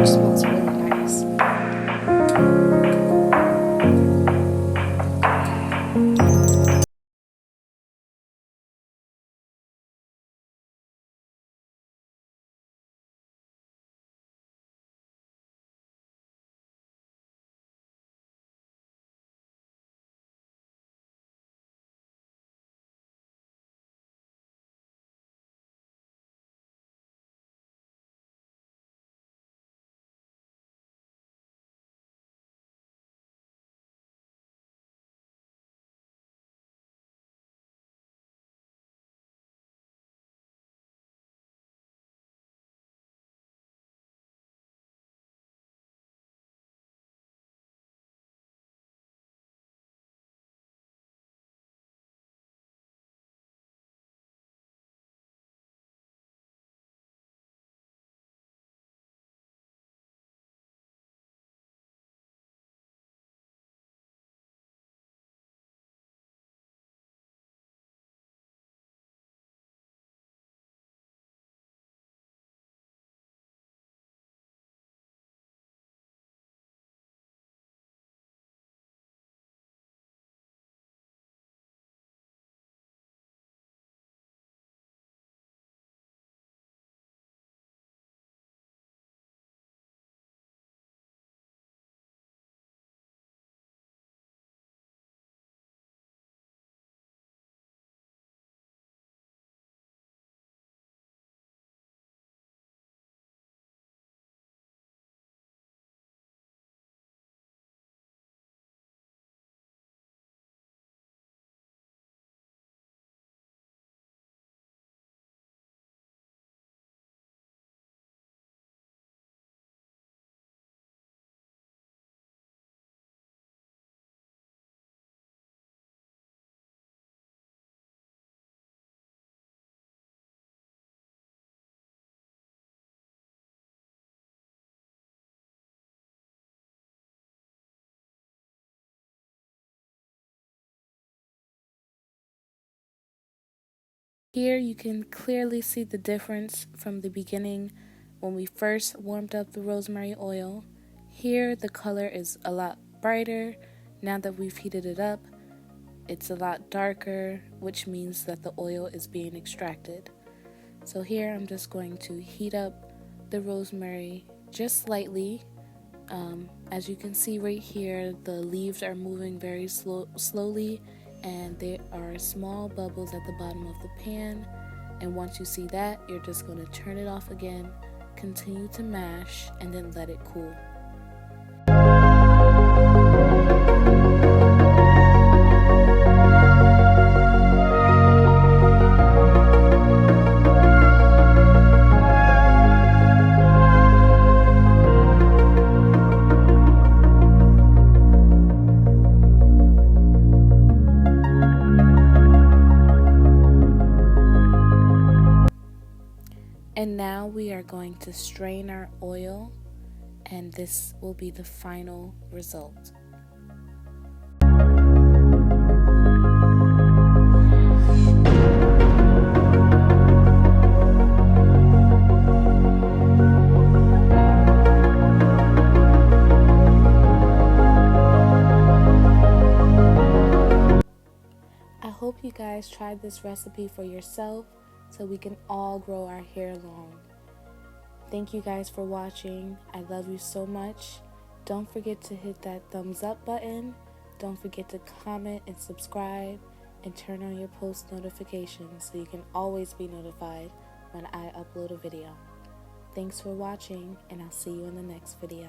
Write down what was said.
smells really nice. Here you can clearly see the difference from the beginning when we first warmed up the rosemary oil. Here the color is a lot brighter. Now that we've heated it up, it's a lot darker, which means that the oil is being extracted. So here I'm just going to heat up the rosemary just slightly. As you can see right here, the leaves are moving very slowly, and there are small bubbles at the bottom of the pan. And once you see that, you're just going to turn it off again, continue to mash, and then let it cool. And now we are going to strain our oil, and this will be the final result. I hope you guys tried this recipe for yourself, so we can all grow our hair long. Thank you guys for watching. I love you so much. Don't forget to hit that thumbs up button. Don't forget to comment and subscribe, and turn on your post notifications so you can always be notified when I upload a video. Thanks for watching, and I'll see you in the next video.